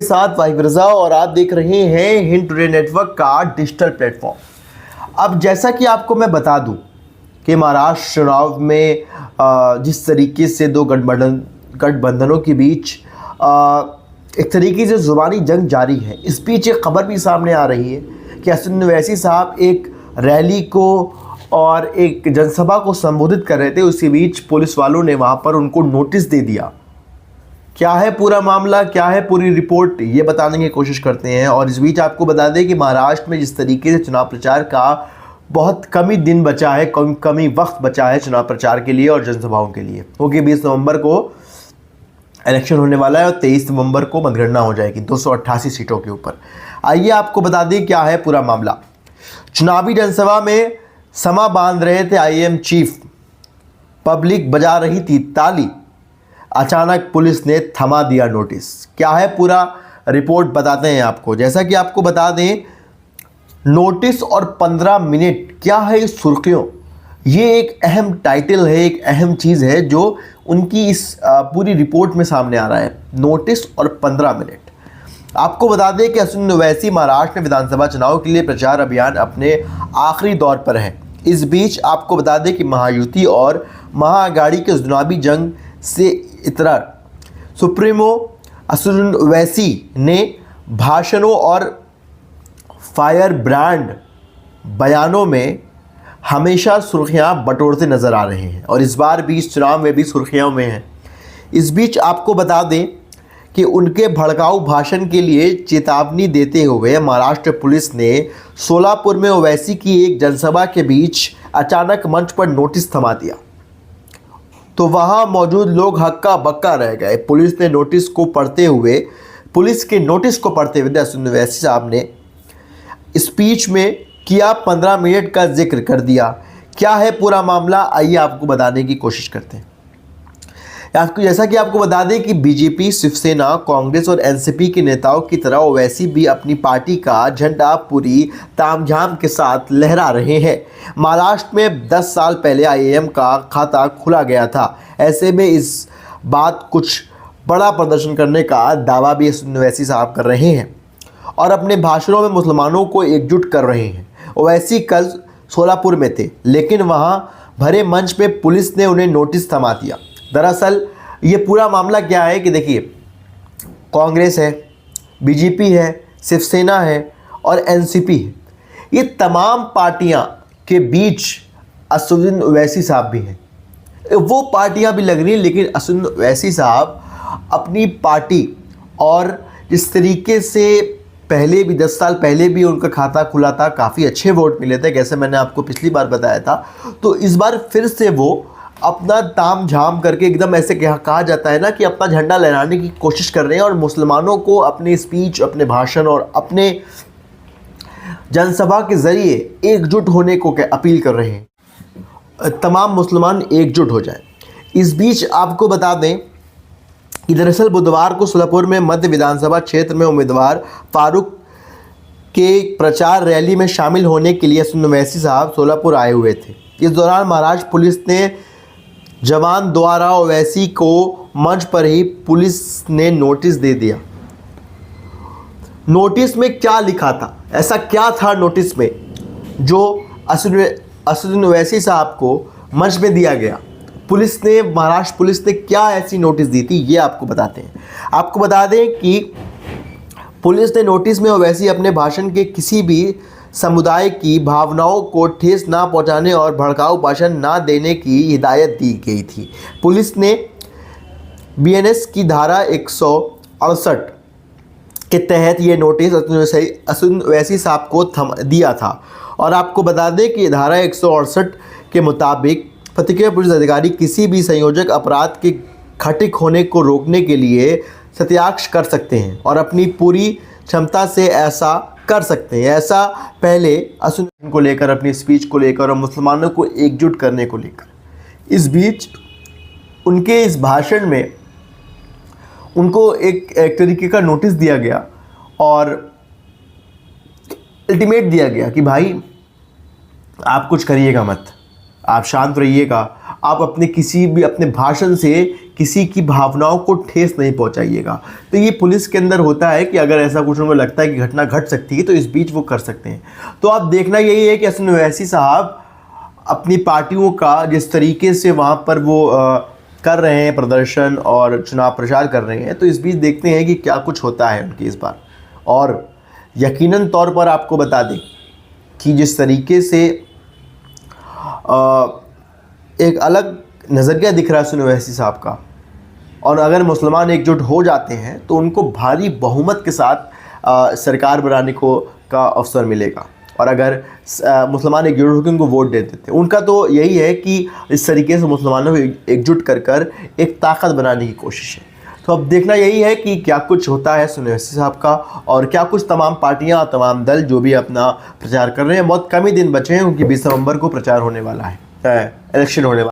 के साथ वाहिब रज़ा और आप देख रहे हैं हिंद टुडे नेटवर्क का डिजिटल प्लेटफॉर्म। अब जैसा कि आपको मैं बता दूं कि महाराष्ट्र चुनाव में जिस तरीके से दो गठबंधनों के बीच एक तरीके से ज़ुबानी जंग जारी है, इस बीच एक खबर भी सामने आ रही है कि हसन ओवैसी साहब एक रैली को और एक जनसभा को संबोधित कर रहे थे। उसी बीच पुलिस वालों ने वहाँ पर उनको नोटिस दे दिया। क्या है पूरा मामला, क्या है पूरी रिपोर्ट, ये बताने की कोशिश करते हैं। और इस बीच आपको बता दें कि महाराष्ट्र में जिस तरीके से चुनाव प्रचार का बहुत कम ही दिन बचा है, कम ही वक्त बचा है चुनाव प्रचार के लिए और जनसभाओं के लिए, क्योंकि 20 नवंबर को इलेक्शन होने वाला है और 23 नवंबर को मतगणना हो जाएगी 288 सीटों के ऊपर। आइए आपको बता दें क्या है पूरा मामला। चुनावी जनसभा में समा बांध रहे थे आईएएम चीफ, पब्लिक बजा रही थी ताली, अचानक पुलिस ने थमा दिया नोटिस। क्या है पूरा रिपोर्ट बताते हैं आपको। जैसा कि आपको बता दें, नोटिस और 15 मिनट, क्या है इस सुर्खियों, ये एक अहम टाइटल है, एक अहम चीज़ है जो उनकी इस पूरी रिपोर्ट में सामने आ रहा है। नोटिस और 15 मिनट। आपको बता दें कि हसन ओवैसी महाराष्ट्र में विधानसभा चुनाव के लिए प्रचार अभियान अपने आखिरी दौर पर है। इस बीच आपको बता दें कि महायुति और महाआघाड़ी के चुनावी जंग से इतरार सुप्रीमो हसन ओवैसी ने भाषणों और फायर ब्रांड बयानों में हमेशा सुर्खियां बटोरते नजर आ रहे हैं और इस बार भी इस चुनाव में भी सुर्खियों में हैं। इस बीच आपको बता दें कि उनके भड़काऊ भाषण के लिए चेतावनी देते हुए महाराष्ट्र पुलिस ने सोलापुर में ओवैसी की एक जनसभा के बीच अचानक मंच पर नोटिस थमा दिया, तो वहां मौजूद लोग हक्का बक्का रह गए। पुलिस के नोटिस को पढ़ते हुए हसन ओवैसी साहब ने स्पीच में किया 15 मिनट का जिक्र कर दिया। क्या है पूरा मामला, आइए आपको बताने की कोशिश करते हैं। जैसा कि आपको बता दें कि बीजेपी, शिवसेना, कांग्रेस और एनसीपी के नेताओं की तरह ओवैसी भी अपनी पार्टी का झंडा पूरी तामझाम के साथ लहरा रहे हैं। महाराष्ट्र में 10 साल पहले आईएएम का खाता खुला गया था। ऐसे में इस बात कुछ बड़ा प्रदर्शन करने का दावा भी हसन ओवैसी साहब कर रहे हैं और अपने भाषणों में मुसलमानों को एकजुट कर रहे हैं। ओवैसी कल सोलापुर में थे, लेकिन वहां भरे मंच पे पुलिस ने उन्हें नोटिस थमा दिया। दरअसल ये पूरा मामला क्या है कि देखिए, कांग्रेस है, बीजेपी है, शिवसेना है और एनसीपी है, ये तमाम पार्टियां के बीच हसन ओवैसी साहब भी हैं। वो पार्टियां भी लग रही हैं, लेकिन हसन ओवैसी साहब अपनी पार्टी और जिस तरीके से पहले भी 10 साल पहले भी उनका खाता खुला था, काफ़ी अच्छे वोट मिले थे, जैसे मैंने आपको पिछली बार बताया था, तो इस बार फिर से वो अपना ताम झाम करके एकदम ऐसे कहा जाता है ना कि अपना झंडा लहराने की कोशिश कर रहे हैं और मुसलमानों को अपने स्पीच, अपने भाषण और अपने जनसभा के ज़रिए एकजुट होने को अपील कर रहे हैं, तमाम मुसलमान एकजुट हो जाएं। इस बीच आपको बता दें कि दरअसल बुधवार को सोलापुर में मध्य विधानसभा क्षेत्र में उम्मीदवार फारूक के प्रचार रैली में शामिल होने के लिए हसन ओवैसी साहब सोलापुर आए हुए थे। इस दौरान महाराष्ट्र पुलिस ने जवान द्वारा ओवैसी को मंच पर ही पुलिस ने नोटिस दे दिया। नोटिस में क्या लिखा था, ऐसा क्या था नोटिस में जो हसन ओवैसी साहब को मंच में दिया गया। महाराष्ट्र पुलिस ने क्या ऐसी नोटिस दी थी, ये आपको बताते हैं। आपको बता दें कि पुलिस ने नोटिस में ओवैसी अपने भाषण के किसी भी समुदाय की भावनाओं को ठेस ना पहुंचाने और भड़काऊ भाषण ना देने की हिदायत दी गई थी। पुलिस ने बीएनएस की धारा 168 के तहत ये नोटिस हसन ओवैसी साहब को दिया था और आपको बता दें कि धारा 168 के मुताबिक प्रतिक्रिया पुलिस अधिकारी किसी भी संयोजक अपराध के घटित होने को रोकने के लिए सत्याग्रह कर सकते हैं और अपनी पूरी क्षमता से ऐसा कर सकते हैं। ऐसा पहले हसन को लेकर, अपनी स्पीच को लेकर और मुसलमानों को एकजुट करने को लेकर। इस बीच उनके इस भाषण में उनको एक तरीके का नोटिस दिया गया और अल्टीमेट दिया गया कि भाई आप कुछ करिएगा मत, आप शांत रहिएगा। आप अपने किसी भी अपने भाषण से किसी की भावनाओं को ठेस नहीं पहुंचाइएगा। तो ये पुलिस के अंदर होता है कि अगर ऐसा कुछ उनको लगता है कि घटना घट सकती है तो इस बीच वो कर सकते हैं। तो आप देखना यही है कि हसन ओवैसी साहब अपनी पार्टियों का जिस तरीके से वहाँ पर वो कर रहे हैं प्रदर्शन और चुनाव प्रचार कर रहे हैं, तो इस बीच देखते हैं कि क्या कुछ होता है उनकी इस बार। और यकीनन तौर पर आपको बता दें कि जिस तरीके से एक अलग नज़रिया दिख रहा है हसन ओवैसी साहब का, और अगर मुसलमान एकजुट हो जाते हैं तो उनको भारी बहुमत के साथ सरकार बनाने का अवसर मिलेगा। और अगर मुसलमान एकजुट होकर उनको वोट दे देते हैं, उनका तो यही है कि इस तरीके से मुसलमानों को एकजुट कर एक ताकत बनाने की कोशिश है। तो अब देखना यही है कि क्या कुछ होता है हसन ओवैसी साहब का, और क्या कुछ तमाम पार्टियां, तमाम दल जो भी अपना प्रचार कर रहे हैं। बहुत कम ही दिन बचे हैं क्योंकि 20 नवंबर को प्रचार होने वाला है, इलेक्शन होने वाला है।